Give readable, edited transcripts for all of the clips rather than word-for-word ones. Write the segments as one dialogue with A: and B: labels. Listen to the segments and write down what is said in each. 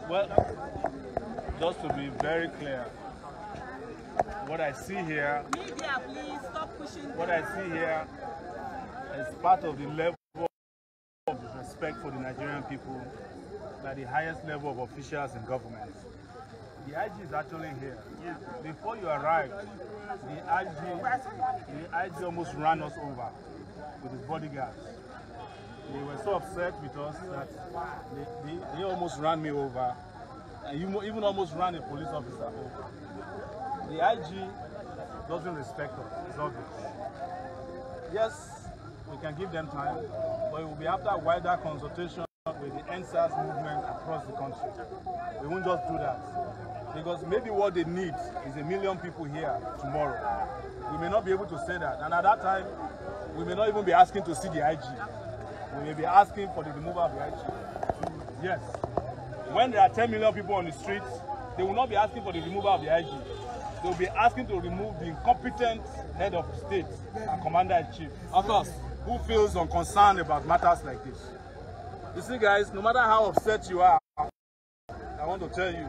A: Well, just to be very clear, what I see here,
B: media, please stop pushing.
A: What I see here is part of the level of respect for the Nigerian people at the highest level of officials in government. The IG is actually here. Before you arrived, the IG almost ran us over with his bodyguards. They were so upset with us that they almost ran me over, and even almost ran a police officer over. The IG doesn't respect us, it's obvious. Yes, we can give them time, but it will be after wider consultation with the ENDSARS movement across the country. We won't just do that. Because maybe what they need is 1 million people here tomorrow. We may not be able to say that. And at that time, we may not even be asking to see the IG. We may be asking for the removal of the IG. Yes. When there are 10 million people on the streets, they will not be asking for the removal of the IG. They will be asking to remove the incompetent head of state and commander-in-chief. Of course. Who feels unconcerned about matters like this. You see, guys, no matter how upset you are, I want to tell you,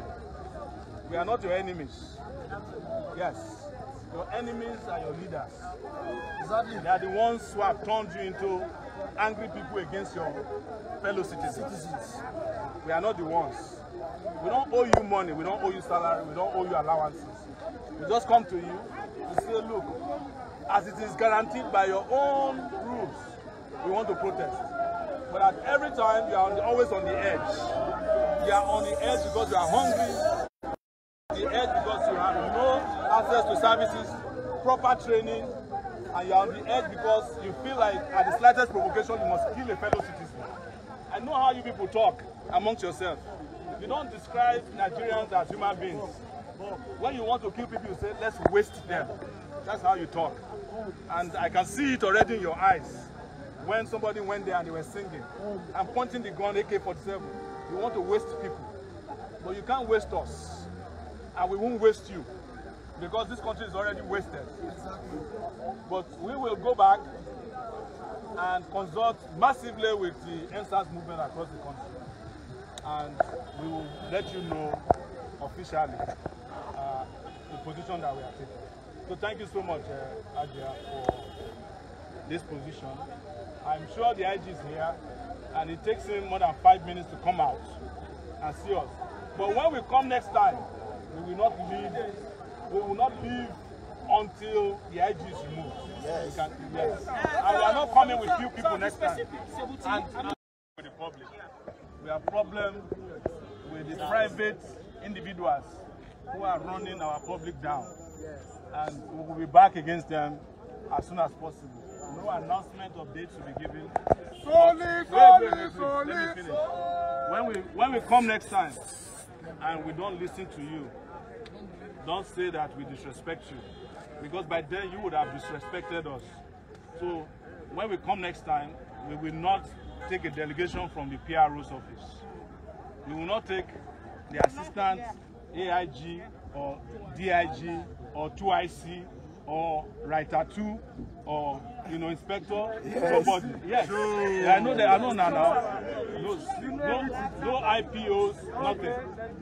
A: we are not your enemies. Yes. Your enemies are your leaders. Exactly. They are the ones who have turned you into angry people against your fellow citizens. We are not the ones. We don't owe you money. We don't owe you salary. We don't owe you allowances. We just come to you to say, look, as it is guaranteed by your own rules, we want to protest. But at every time, you are always on the edge. You are on the edge because you are hungry. The edge because you have no access to services, proper training, and you are on the edge because you feel like at the slightest provocation you must kill a fellow citizen. I know how you people talk amongst yourselves. You don't describe Nigerians as human beings. When you want to kill people, you say, let's waste them. That's how you talk. And I can see it already in your eyes. When somebody went there and they were singing and pointing the gun AK-47, you want to waste people. But you can't waste us. And we won't waste you, because this country is already wasted. But we will go back and consult massively with the ENDSARS movement across the country. And we will let you know officially the position that we are taking. So thank you so much, Adia, for this position. I'm sure the IG is here, and it takes him more than 5 minutes to come out and see us. But when we come next time, we will not leave until the IG is removed. Yes. Yes. And we are not coming with few people next time. And with the public. We have problems with the private individuals who are running our public down. And we will be back against them as soon as possible. No announcement of dates will be given. Let me finish. When we come next time and we don't listen to you, don't say that we disrespect you, because by then you would have disrespected us. So when we come next time, we will not take a delegation from the PRO's office. We will not take the assistant AIG or DIG or 2IC or writer 2 or inspector. Yes. Nobody. Yes. Yeah, I know that. I know now. No IPOs, nothing.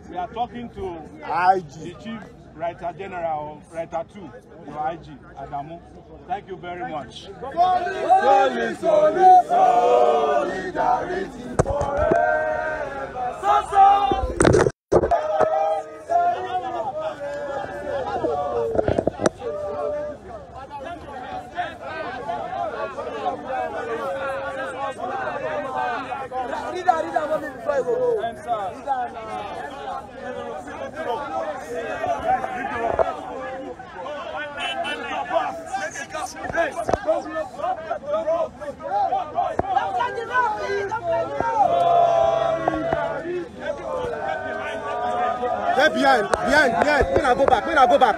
A: We are talking to the chief Writer General, Writer 2, your IG, Adamu. Thank you very much.
C: Solidarity forever.
D: Get behind. When I go back.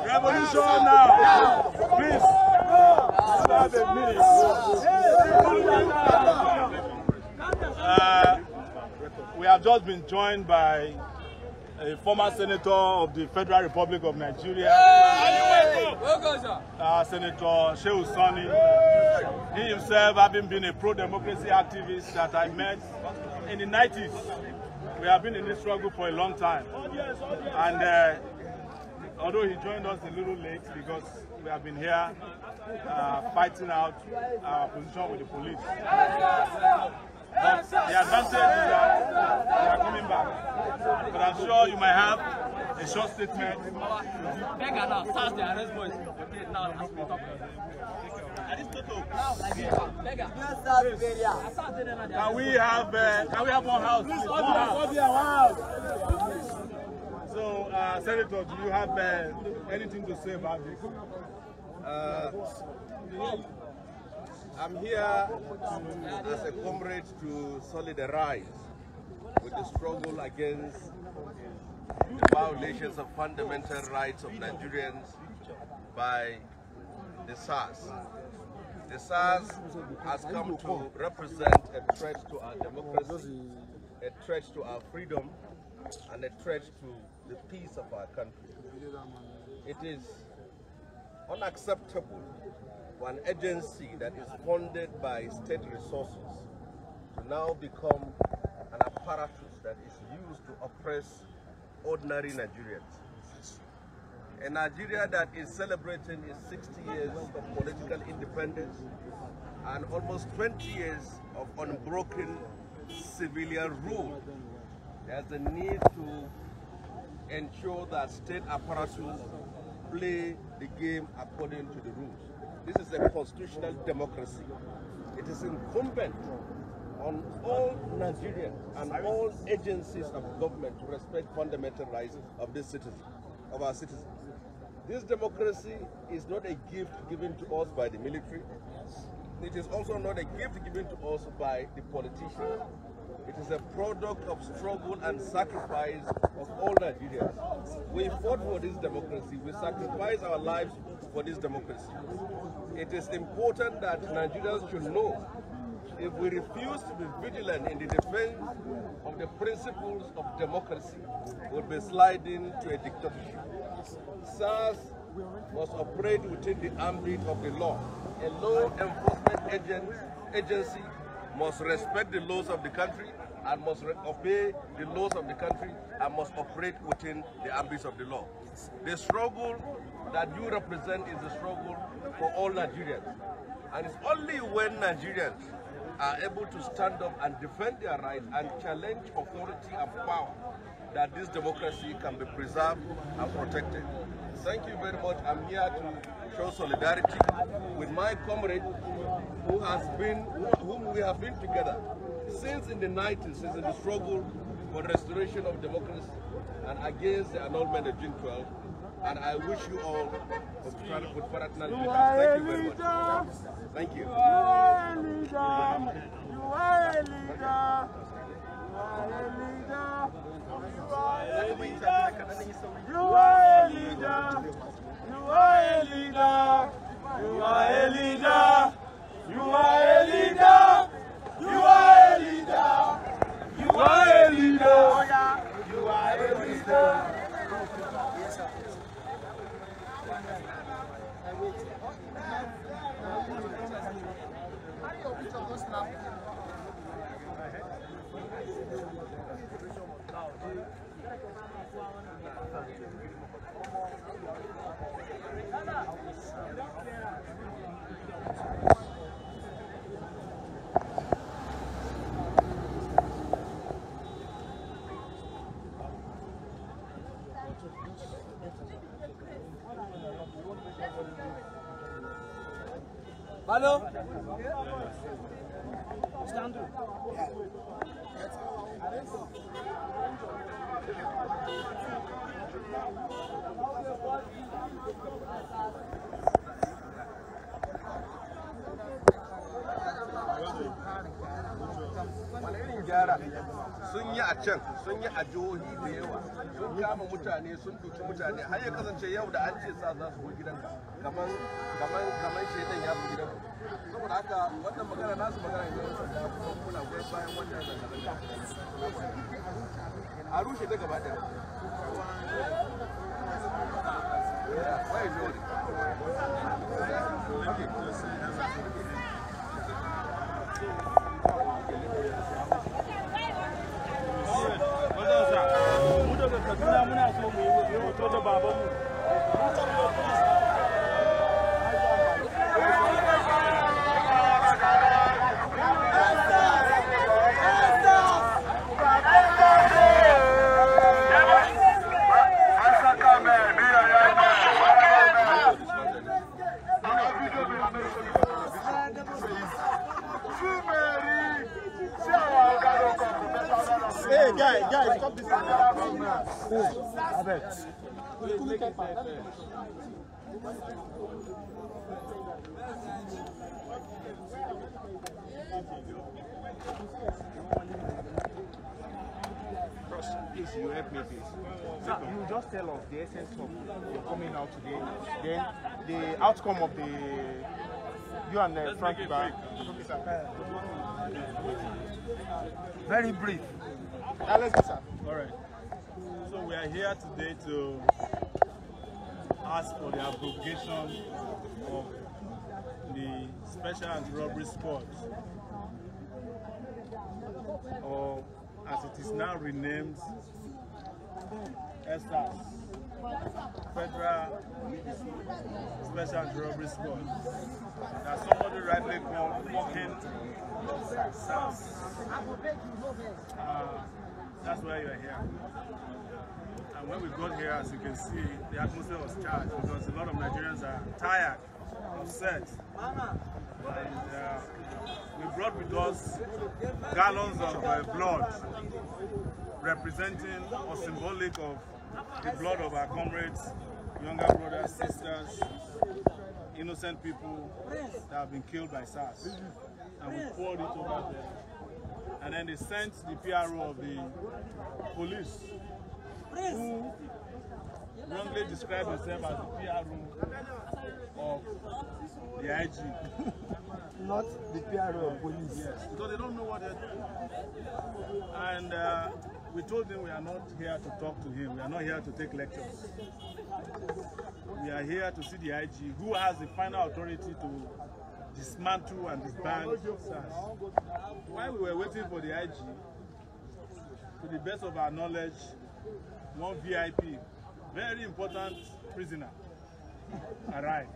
A: Revolution now. Please. We have just been joined by a former senator of the Federal Republic of Nigeria, Senator Shehu Sani. He himself, having been a pro-democracy activist that I met in the 90s. We have been in this struggle for a long time. And although he joined us a little late because we have been here fighting out our position with the police. But the advantage is that they are coming back. But I'm sure you might have a short statement. Can we have one house? Please, one house. Senator, do you have anything to say about this?
E: I'm here as a comrade to solidarize with the struggle against the violations of fundamental rights of Nigerians by the SARS. The SARS has come to represent a threat to our democracy, a threat to our freedom, and a threat to the peace of our country. It is unacceptable for an agency that is funded by state resources to now become an apparatus that is used to oppress ordinary Nigerians. A Nigeria that is celebrating its 60 years of political independence and almost 20 years of unbroken civilian rule. There's a need to ensure that state apparatus play the game according to the rules. This is a constitutional democracy. It is incumbent on all Nigerians and all agencies of government to respect fundamental rights of this citizen, of our citizens. This democracy is not a gift given to us by the military. It is also not a gift given to us by the politicians. It is a product of struggle and sacrifice of all Nigerians. We fought for this democracy. We sacrificed our lives for this democracy. It is important that Nigerians should know if we refuse to be vigilant in the defense of the principles of democracy, we'll be sliding to a dictatorship. SARS must operate within the ambit of the law. A law enforcement agency must respect the laws of the country and must obey the laws of the country and must operate within the ambits of the law. The struggle that you represent is a struggle for all Nigerians. And it's only when Nigerians are able to stand up and defend their rights and challenge authority and power that this democracy can be preserved and protected. Thank you very much. I'm here to show solidarity with my comrade whom we have been together since in the 90s, since in the struggle for restoration of democracy and against the annulment of June 12. And I wish you all with fraternal wishes. Thank you very much. Thank you.
C: You are a leader. You are a leader. You are a leader. You are a leader. You are a leader. You are a leader. You are a leader. You are a leader. You are a leader. Yes, sir. Hello? Stand through.
E: sun yi a can, sun yi a jihohi da yawa, sun kama mutane, sun duki mutane, har ya kasance yau da an ce sa za su zo gidanka, kamar shaidan ya zo gidanka. Saboda haka wannan magana nasu magana ne wanda da kuma kuna goyon bayan wannan zanga-zanga. A rushe ta gaba ɗaya. Why is it?
A: Muna so mu yi hoto da babanmu.
D: Hey, guys, stop this.
A: Please, you help me, please. Sir, you just tell us the essence of your coming out today, then the outcome of the you and Frank.
D: Very brief.
A: Let's go, sir. All right. So we are here today to ask for the abrogation of the Special Anti-Robbery Squad, or as it is now renamed, ENDSARS, Federal Special Anti-Robbery Squad. That somebody rightly called fucking SARS. That's why you're here. And when we got here, as you can see, the atmosphere was charged because a lot of Nigerians are tired, upset. And we brought with us gallons of blood representing or symbolic of the blood of our comrades, younger brothers, sisters, innocent people that have been killed by SARS. And we poured it over there. And then they sent the PRO of the police, who wrongly described himself as the PRO of the IG.
D: Not the PRO of police.
A: Yes, because they don't know what they're doing. And we told him we are not here to talk to him. We are not here to take lectures. We are here to see the IG, who has the final authority to dismantle and disband SARS. While we were waiting for the IG, to the best of our knowledge, one VIP, very important prisoner, arrived.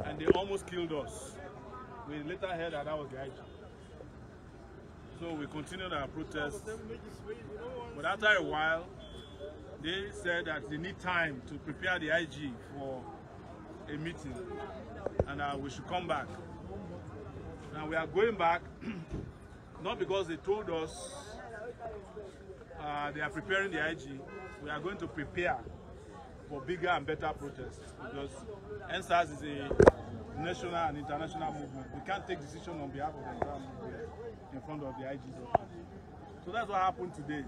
A: And they almost killed us. We later heard that was the IG. So we continued our protest. But after a while, they said that they need time to prepare the IG for a meeting. And we should come back. Now we are going back, not because they told us they are preparing the IG. We are going to prepare for bigger and better protests, because ENDSARS is a national and international movement. We can't take decisions on behalf of the entire movement in front of the IGs. So that's what happened today.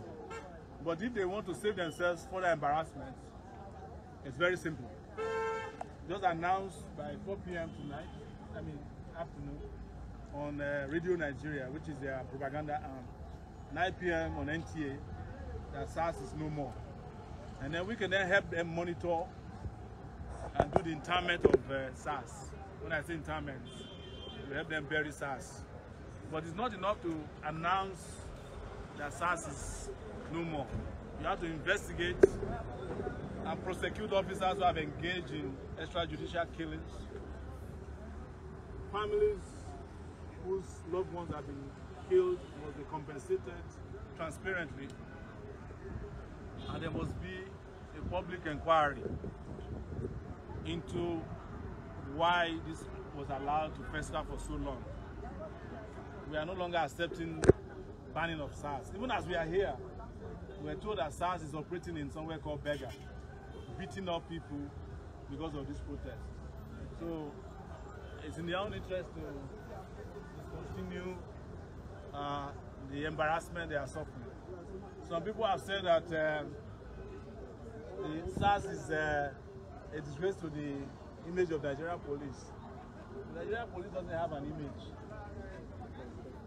A: But if they want to save themselves further embarrassment, it's very simple. Just announced by 4 p.m. tonight, afternoon, on Radio Nigeria, which is their propaganda arm, 9 p.m. on NTA, that SARS is no more. And then we can then help them monitor and do the interment of SARS. When I say interment, we help them bury SARS. But it's not enough to announce that SARS is no more. You have to investigate and prosecute officers who have engaged in extrajudicial killings, families whose loved ones have been killed must be compensated transparently, and there must be a public inquiry into why this was allowed to fester for so long. We are no longer accepting banning of SARS. Even as we are here, we are told that SARS is operating in somewhere called Bega, beating up people because of this protest. So it's in their own interest to continue the embarrassment they are suffering. Some people have said that the SARS is a disgrace to the image of Nigerian police. The Nigerian police doesn't have an image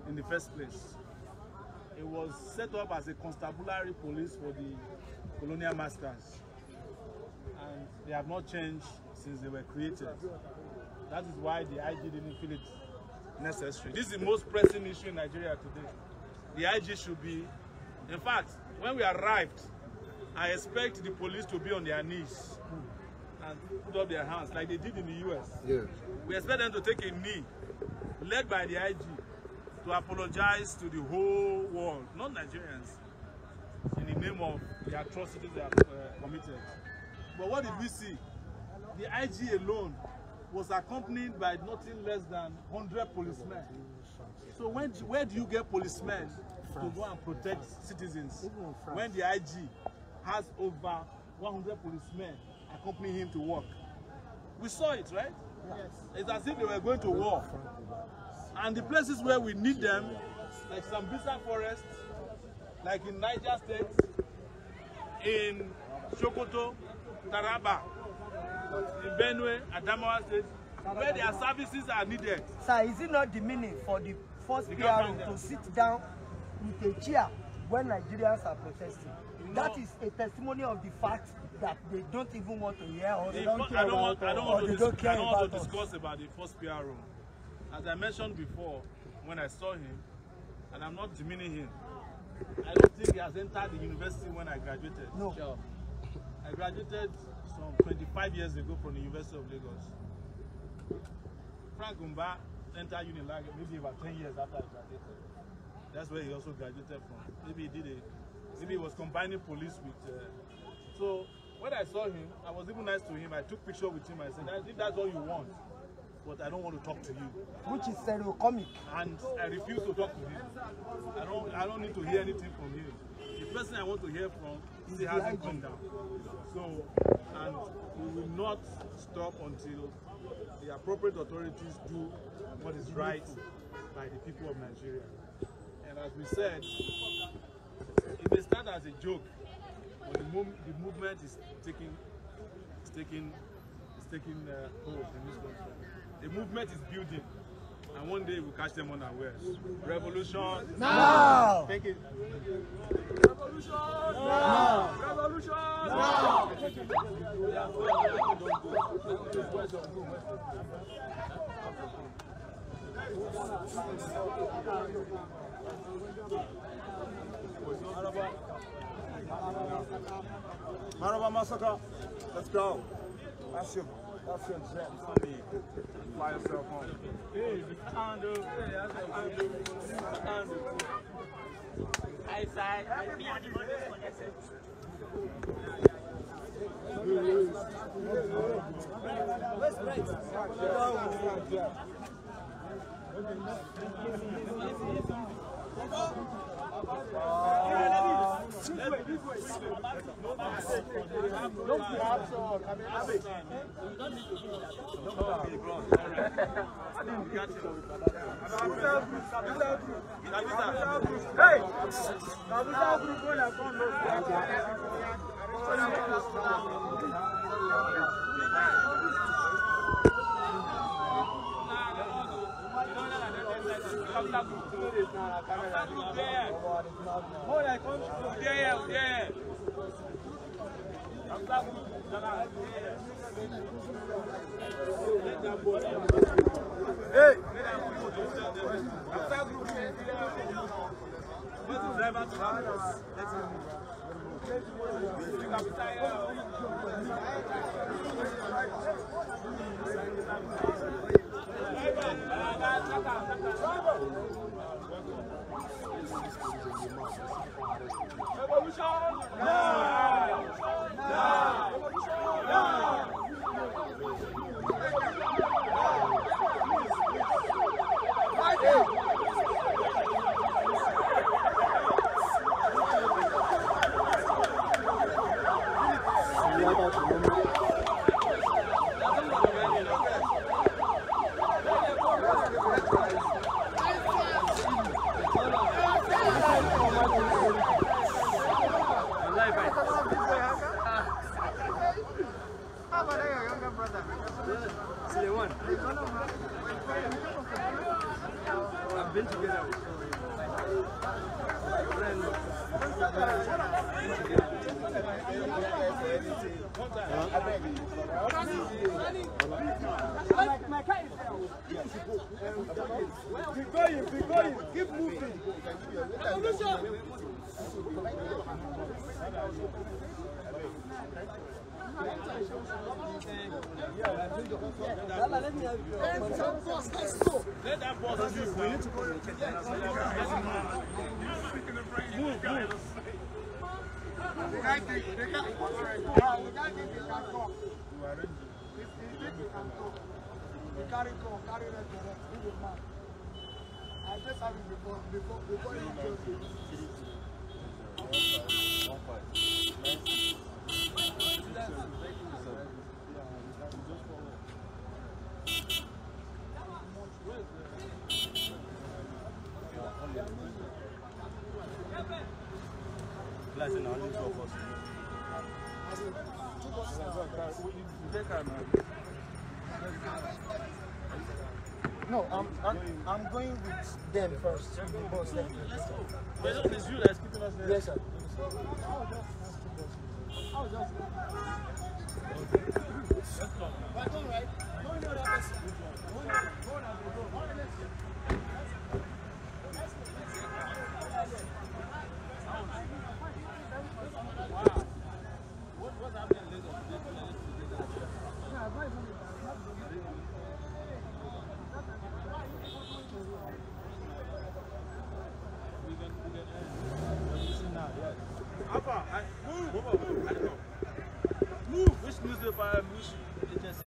A: in the first place. It was set up as a constabulary police for the colonial masters, and they have not changed since they were created. That is why the IG didn't feel it necessary. This is the most pressing issue in Nigeria today. The IG should be, in fact, when we arrived, I expect the police to be on their knees and put up their hands like they did in the US.
D: Yeah.
A: We expect them to take a knee, led by the IG, to apologize to the whole world, not Nigerians, in the name of the atrocities they have committed. But what did we see? The IG alone was accompanied by nothing less than 100 policemen. So where do you get policemen to go and protect citizens when the IG has over 100 policemen accompanying him to work. We saw it, right? Yes. It's as if they were going to war. And the places where we need them, like Sambisa Forest, like in Niger State, in Sokoto, Taraba, in Benue, Adamawa State, where their services are needed.
D: Sir, is it not demeaning for the first PRO to sit down with a chair when Nigerians are protesting? That is a testimony of the fact that they don't even want to hear or they don't care about us. I don't want to
A: discuss about the first PRO. As I mentioned before, when I saw him, and I'm not demeaning him, I don't think he has entered the university when I graduated.
D: No.
A: Sure. I graduated some 25 years ago from the University of Lagos. Frank Umba entered Unilag maybe about 10 years after I graduated. That's where he also graduated from. Maybe he was combining police with. So when I saw him, I was even nice to him. I took picture with him. I said, if that's all you want, but I don't want to talk to you.
D: Which is stereocomic.
A: And I refuse to talk to him. I don't need to hear anything from him. The person I want to hear from still hasn't come down. So, and we will not stop until the appropriate authorities do what is right by the people of Nigeria. And as we said, it may start as a joke, but the movement is taking hold in this country. The movement is building, and one day we'll catch them unawares. Revolution
D: now!
A: Thank you.
C: Revolution now! Revolution now! Maraba Massacre, let's go. That's your jet. Fly yourself home. Hey, I've been together with Be going, keep moving.
A: Let that boss do it. We need to go.
C: I just have it before you close it.
A: like saying only two of us.
D: No, I'm going with them first. The boss, then.
A: But it's you that's keeping us there.
D: Yes, sir.
A: Alpha, move over.